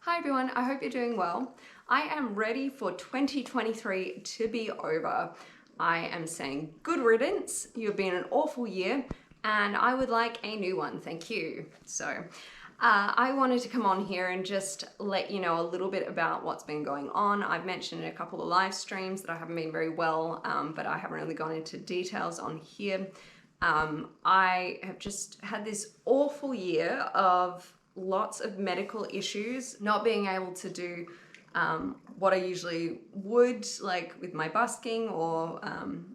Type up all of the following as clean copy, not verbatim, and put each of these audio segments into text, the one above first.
Hi everyone, I hope you're doing well. I am ready for 2023 to be over. I am saying good riddance, you've been an awful year, and I would like a new one, thank you. So, I wanted to come on here and just let you know a little bit about what's been going on. I've mentioned in a couple of live streams that I haven't been very well, but I haven't really gone into details on here. I have just had this awful year of lots of medical issues, not being able to do what I usually would, like with my busking or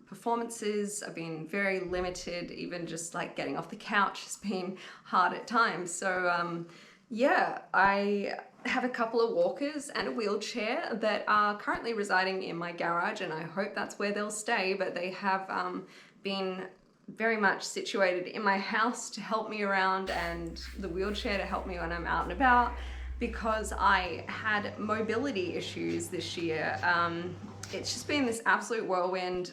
performances. I've been very limited, even just like getting off the couch has been hard at times. So yeah, I have a couple of walkers and a wheelchair that are currently residing in my garage, and I hope that's where they'll stay, but they have been very much situated in my house to help me around, and the wheelchair to help me when I'm out and about, because I had mobility issues this year. It's just been this absolute whirlwind.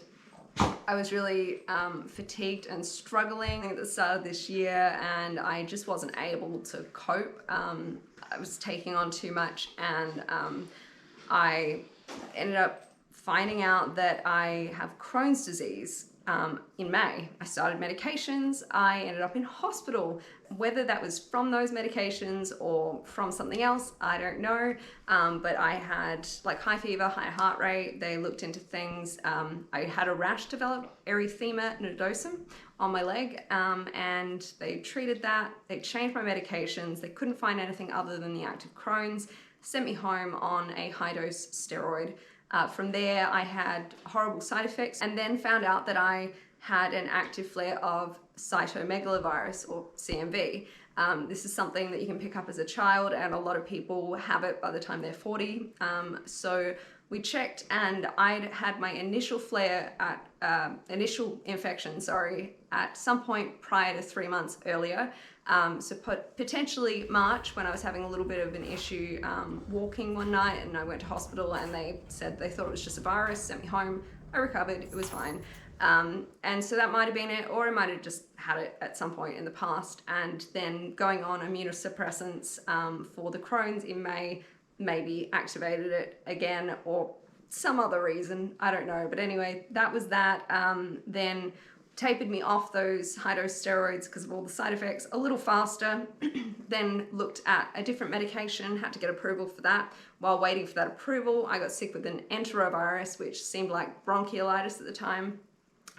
I was really fatigued and struggling at the start of this year, and I just wasn't able to cope. I was taking on too much, and I ended up finding out that I have Crohn's disease. In May. I started medications, I ended up in hospital. Whether that was from those medications or from something else, I don't know, but I had like high fever, high heart rate. They looked into things. I had a rash develop, erythema nodosum, on my leg, and they treated that. They changed my medications. They couldn't find anything other than the active Crohn's, sent me home on a high-dose steroid. From there, I had horrible side effects, and then found out that I had an active flare of cytomegalovirus, or CMV. This is something that you can pick up as a child, and a lot of people have it by the time they're 40. So we checked, and I'd had my initial flare at, initial infection, at some point prior to 3 months earlier. So potentially March, when I was having a little bit of an issue walking one night, and I went to hospital, and they said they thought it was just a virus, sent me home. I recovered, it was fine. And so that might have been it, or I might have just had it at some point in the past, and then going on immunosuppressants for the Crohn's in May maybe activated it again, or some other reason, I don't know. But anyway, that was that. Then tapered me off those high-dose steroids because of all the side effects a little faster, then looked at a different medication, had to get approval for that. While waiting for that approval, I got sick with an enterovirus, which seemed like bronchiolitis at the time.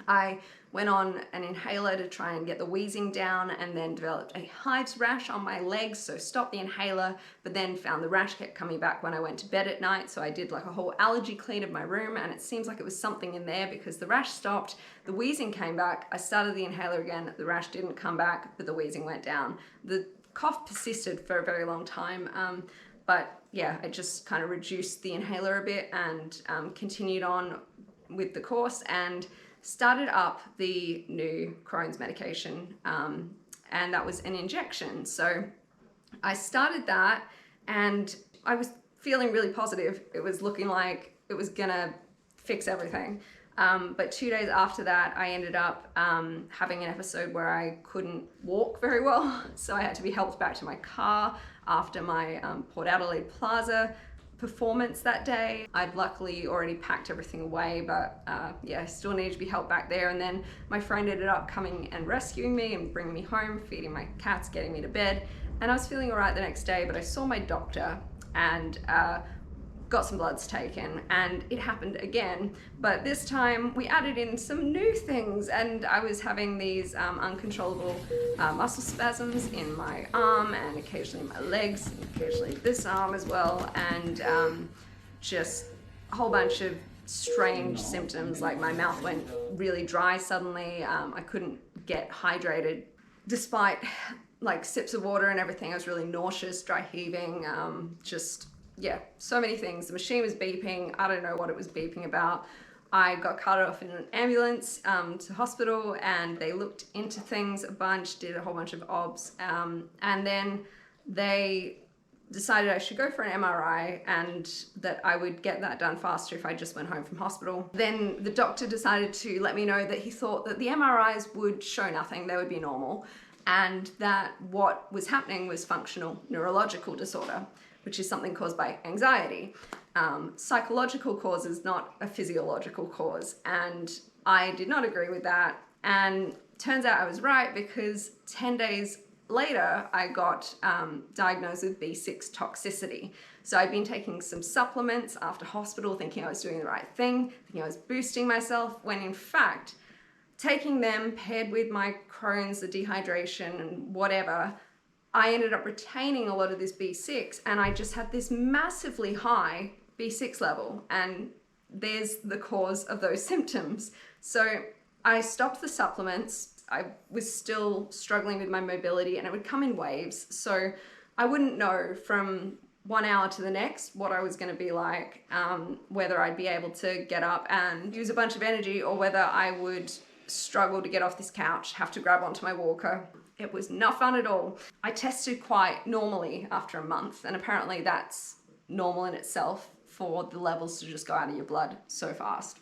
I went on an inhaler to try and get the wheezing down, and then developed a hives rash on my legs, so stopped the inhaler, but then found the rash kept coming back when I went to bed at night. So I did like a whole allergy clean of my room, and it seems like it was something in there, because the rash stopped, the wheezing came back, I started the inhaler again, the rash didn't come back, but the wheezing went down. The cough persisted for a very long time, but yeah, I just kind of reduced the inhaler a bit and continued on with the course, and started up the new Crohn's medication, and that was an injection. So I started that, and I was feeling really positive. It was looking like it was gonna fix everything. But 2 days after that, I ended up having an episode where I couldn't walk very well. So I had to be helped back to my car after my Port Adelaide Plaza performance that day. I'd luckily already packed everything away, but yeah, still needed to be helped back there. And then my friend ended up coming and rescuing me and bringing me home, feeding my cats, getting me to bed. And I was feeling all right the next day, but I saw my doctor and got some bloods taken, and it happened again. But this time we added in some new things, and I was having these uncontrollable muscle spasms in my arm, and occasionally my legs, and occasionally this arm as well, and just a whole bunch of strange symptoms. Like my mouth went really dry suddenly. I couldn't get hydrated despite like sips of water and everything. I was really nauseous, dry heaving, yeah, so many things. The machine was beeping. I don't know what it was beeping about. I got carted off in an ambulance to hospital, and they looked into things a bunch, did a whole bunch of obs, and then they decided I should go for an MRI, and that I would get that done faster if I just went home from hospital. Then the doctor decided to let me know that he thought that the MRIs would show nothing, they would be normal, and that what was happening was functional neurological disorder. which is something caused by anxiety. Psychological causes, not a physiological cause. And I did not agree with that. And turns out I was right, because 10 days later, I got diagnosed with B6 toxicity. So I'd been taking some supplements after hospital, thinking I was doing the right thing, thinking I was boosting myself, when in fact, taking them paired with my Crohn's, the dehydration and whatever, I ended up retaining a lot of this B6, and I just had this massively high B6 level, and there's the cause of those symptoms. So I stopped the supplements. I was still struggling with my mobility, and it would come in waves. So I wouldn't know from 1 hour to the next what I was going to be like, whether I'd be able to get up and use a bunch of energy, or whether I would struggle to get off this couch, have to grab onto my walker. It was not fun at all. I tested quite normally after a month, and apparently that's normal in itself for the levels to just go out of your blood so fast.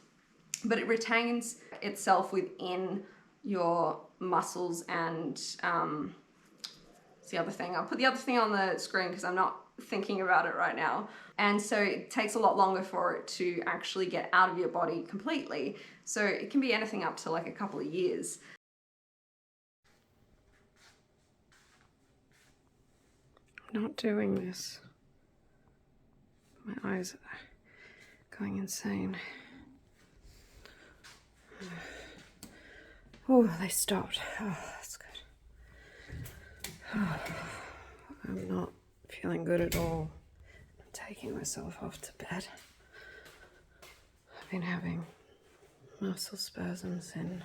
But it retains itself within your muscles, and it's the other thing. I'll put the other thing on the screen because I'm not thinking about it right now. And so it takes a lot longer for it to actually get out of your body completely. So it can be anything up to like a couple of years. I'm not doing this. My eyes are going insane. Oh, they stopped. Oh, that's good. Oh, I'm not feeling good at all. I'm taking myself off to bed. I've been having muscle spasms in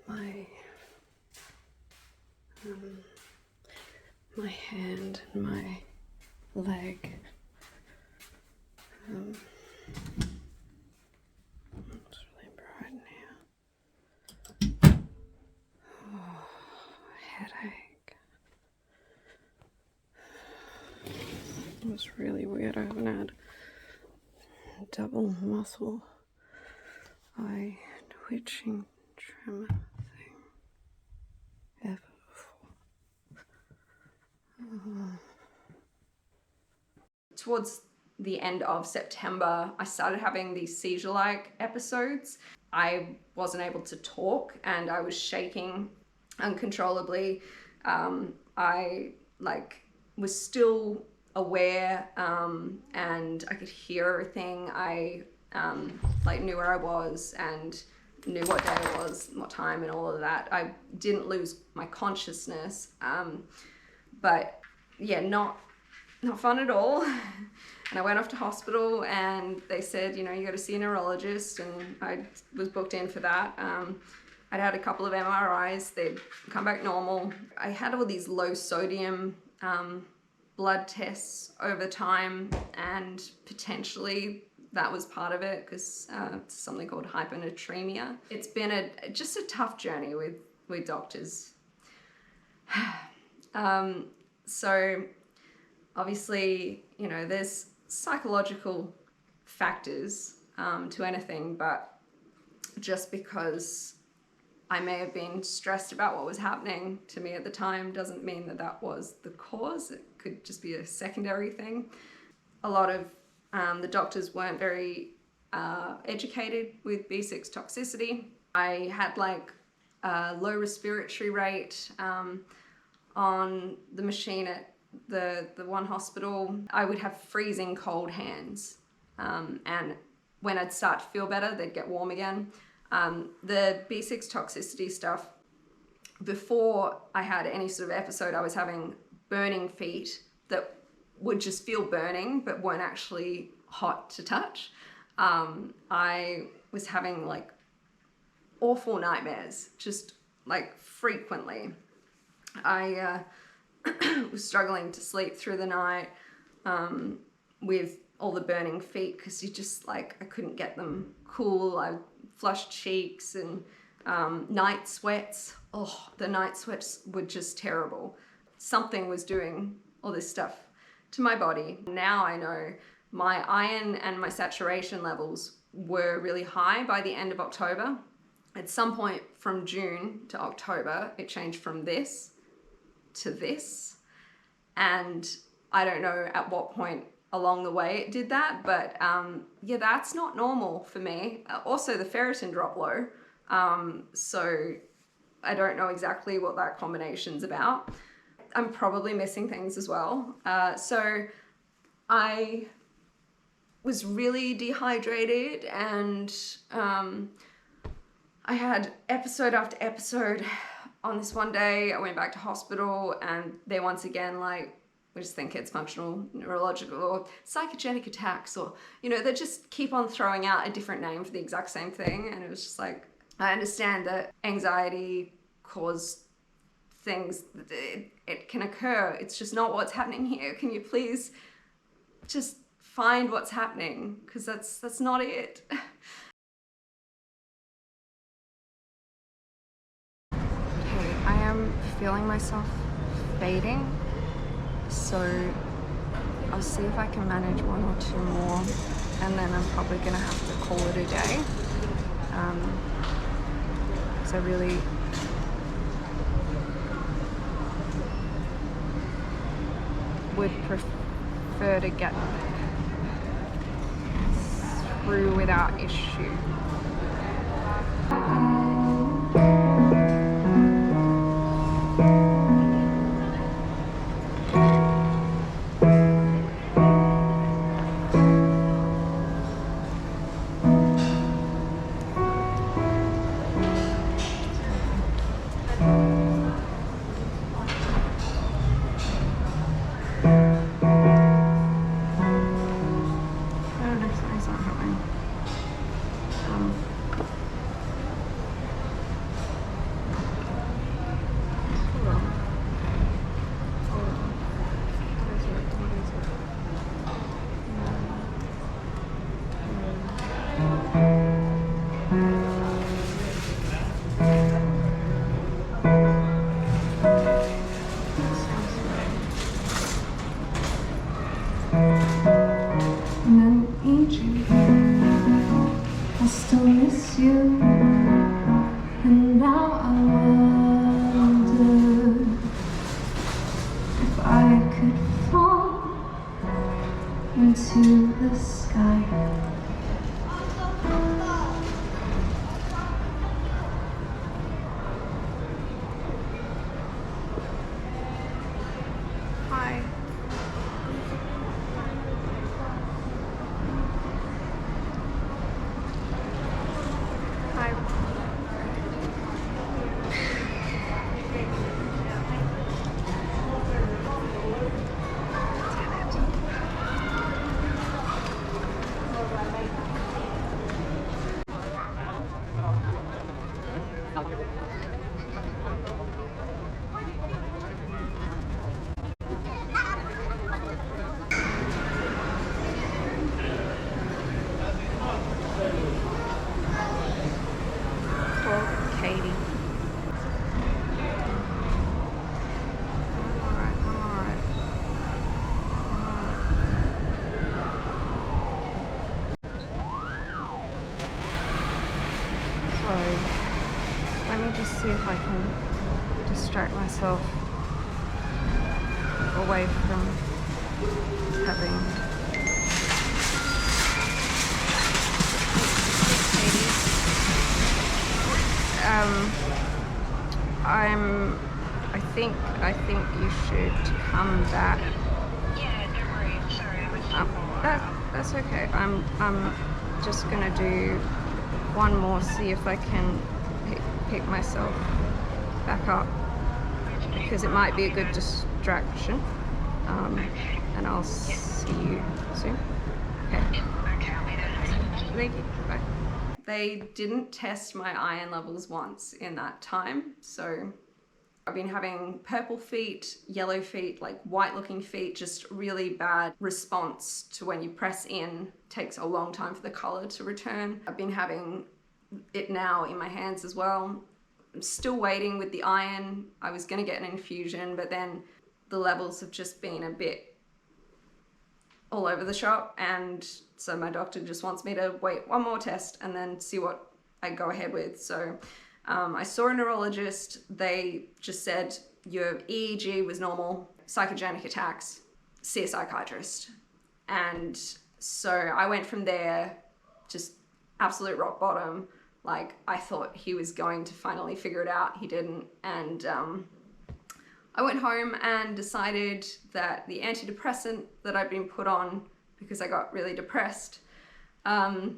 my hand and my leg. It's really bright in here. Oh, headache. It was really weird. I haven't had a double muscle eye twitching tremor thing ever before. Towards the end of September, I started having these seizure-like episodes. I wasn't able to talk, and I was shaking uncontrollably. I was still aware, and I could hear everything. I knew where I was and knew what day it was, what time, and all of that. I didn't lose my consciousness, but yeah, not fun at all. And I went off to hospital, and they said, you got to see a neurologist, and I was booked in for that. I'd had a couple of MRIs, they'd come back normal. I had all these low sodium blood tests over time, and potentially that was part of it, because it's something called hyponatremia. It's been just a tough journey with doctors. So obviously, there's psychological factors to anything, but just because I may have been stressed about what was happening to me at the time doesn't mean that that was the cause. It could just be a secondary thing. A lot of the doctors weren't very educated with B6 toxicity. I had a low respiratory rate on the machine at the one hospital. I would have freezing cold hands, and when I'd start to feel better, they'd get warm again. The B6 toxicity stuff, before I had any sort of episode, I was having burning feet that would just feel burning but weren't actually hot to touch. I was having awful nightmares, just frequently. I was struggling to sleep through the night with all the burning feet, because you just I couldn't get them cool. I flushed cheeks and night sweats. Oh, the night sweats were just terrible. Something was doing all this stuff to my body. Now I know my iron and my saturation levels were really high by the end of October. At some point from June to October, it changed from this to this. And I don't know at what point along the way it did that, but yeah, that's not normal for me. Also, the ferritin dropped low, so I don't know exactly what that combination's about. I'm probably missing things as well. So I was really dehydrated, and I had episode after episode. On this one day, I went back to hospital, and they once again, like, we just think it's functional neurological or psychogenic attacks, or, you know, they just keep on throwing out a different name for the exact same thing. And it was just like, I understand that anxiety caused things, it can occur. It's just not what's happening here. Can you please just find what's happening? Because that's not it. Okay, I am feeling myself fading. So I'll see if I can manage 1 or 2 more, and then I'm probably gonna have to call it a day. So I really would prefer to get through without issue. Into the sky. Hi. Hi. Katie. Sorry. Let me just see if I can distract myself away from having I think you should come back. Yeah, don't worry. Sorry, I was That's okay. I'm just gonna do one more, see if I can pick myself back up, because it might be a good distraction. And I'll see you soon. Okay. Thank you. Bye. They didn't test my iron levels once in that time, so I've been having purple feet, yellow feet, like white looking feet, just really bad response to when you press in. Takes a long time for the color to return. I've been having it now in my hands as well. I'm still waiting with the iron. I was gonna get an infusion, but then the levels have just been a bit all over the shop, and so my doctor just wants me to wait one more test and then see what I go ahead with. So I saw a neurologist. They just said your EEG was normal, psychogenic attacks, see a psychiatrist. And so I went from there, just absolute rock bottom. Like, I thought he was going to finally figure it out. He didn't. And I went home and decided that the antidepressant that I'd been put on because I got really depressed, and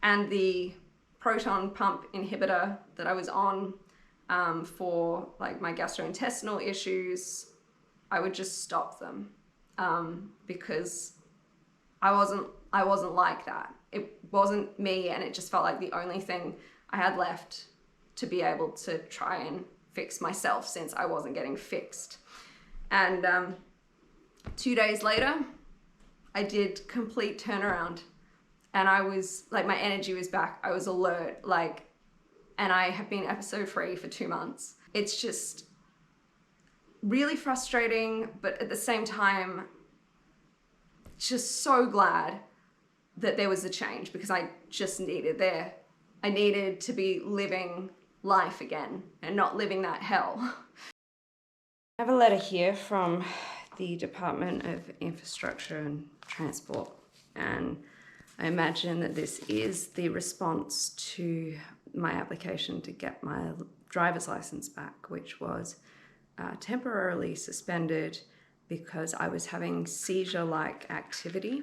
the proton pump inhibitor that I was on for like my gastrointestinal issues, I would just stop them because I wasn't like that. It wasn't me, and it just felt like the only thing I had left to be able to try and fix myself, since I wasn't getting fixed. And 2 days later, I did complete turnaround, and I was like, my energy was back. I was alert, like, and I have been episode free for 2 months. It's just really frustrating, but at the same time, just so glad that there was a change, because I just needed I needed to be living life again and not living that hell. I have a letter here from the Department of Infrastructure and Transport, and I imagine that this is the response to my application to get my driver's license back, which was temporarily suspended because I was having seizure-like activity.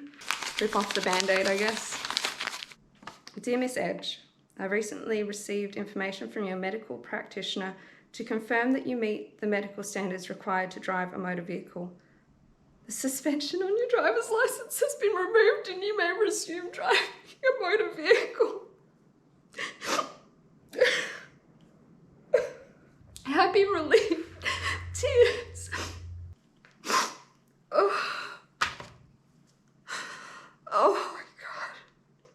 Rip off the Band-Aid, I guess. Dear Miss Edge, I recently received information from your medical practitioner to confirm that you meet the medical standards required to drive a motor vehicle. The suspension on your driver's license has been removed and you may resume driving a motor vehicle. Happy relief. Tears. Oh my God.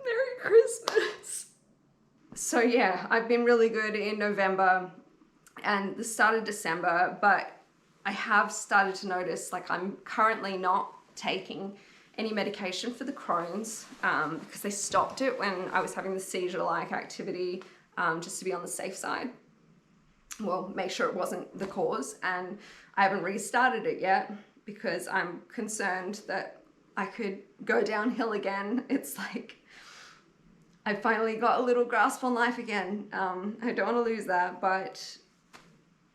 Merry Christmas. So yeah, I've been really good in November and the start of December, but I have started to notice, like, I'm currently not taking any medication for the Crohn's because they stopped it when I was having the seizure-like activity, just to be on the safe side. Well, make sure it wasn't the cause, and I haven't restarted it yet because I'm concerned that I could go downhill again. It's like I finally got a little grasp on life again. I don't want to lose that, but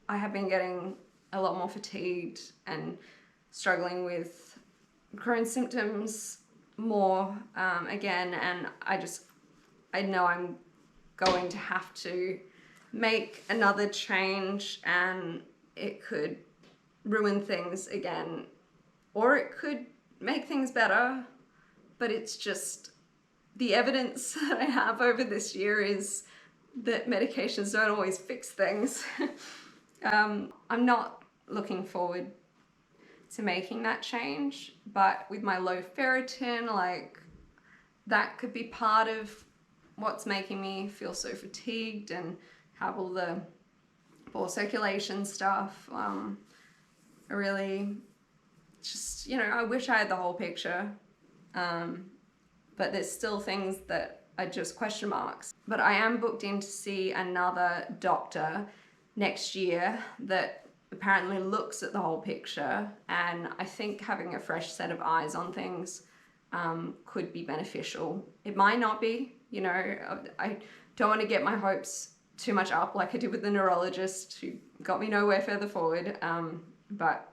I have been getting a lot more fatigued and struggling with Crohn's symptoms more again, and I know I'm going to have to make another change, and it could ruin things again, or it could make things better, but it's just the evidence that I have over this year is that medications don't always fix things. I'm not looking forward to making that change, but with my low ferritin, like, that could be part of what's making me feel so fatigued and have all the poor circulation stuff. I really just, I wish I had the whole picture, but there's still things that are just question marks. But I am booked in to see another doctor next year that apparently looks at the whole picture, and I think having a fresh set of eyes on things could be beneficial. It might not be, I don't want to get my hopes too much up like I did with the neurologist who got me nowhere further forward, but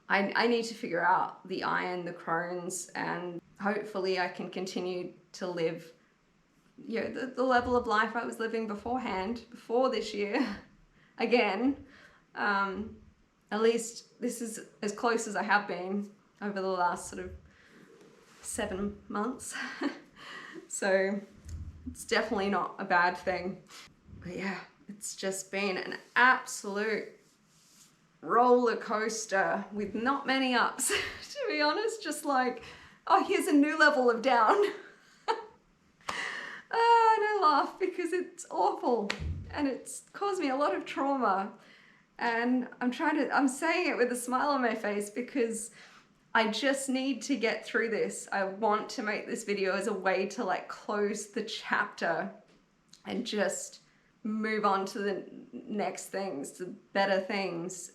I need to figure out the iron, the Crohn's, and hopefully I can continue to live the level of life I was living before this year again. At least this is as close as I have been over the last sort of 7 months. So it's definitely not a bad thing. But yeah, it's just been an absolute roller coaster with not many ups, to be honest. Just like, oh, here's a new level of down. And I laugh because it's awful and it's caused me a lot of trauma. And I'm saying it with a smile on my face because I just need to get through this. I want to make this video as a way to like close the chapter and just move on to the next things, to better things.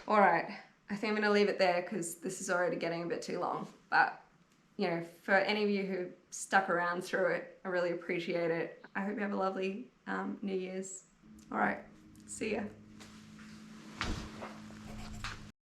All right, I think I'm gonna leave it there because this is already getting a bit too long. But you know, for any of you who stuck around through it, I really appreciate it. I hope you have a lovely New Year's. All right, see ya.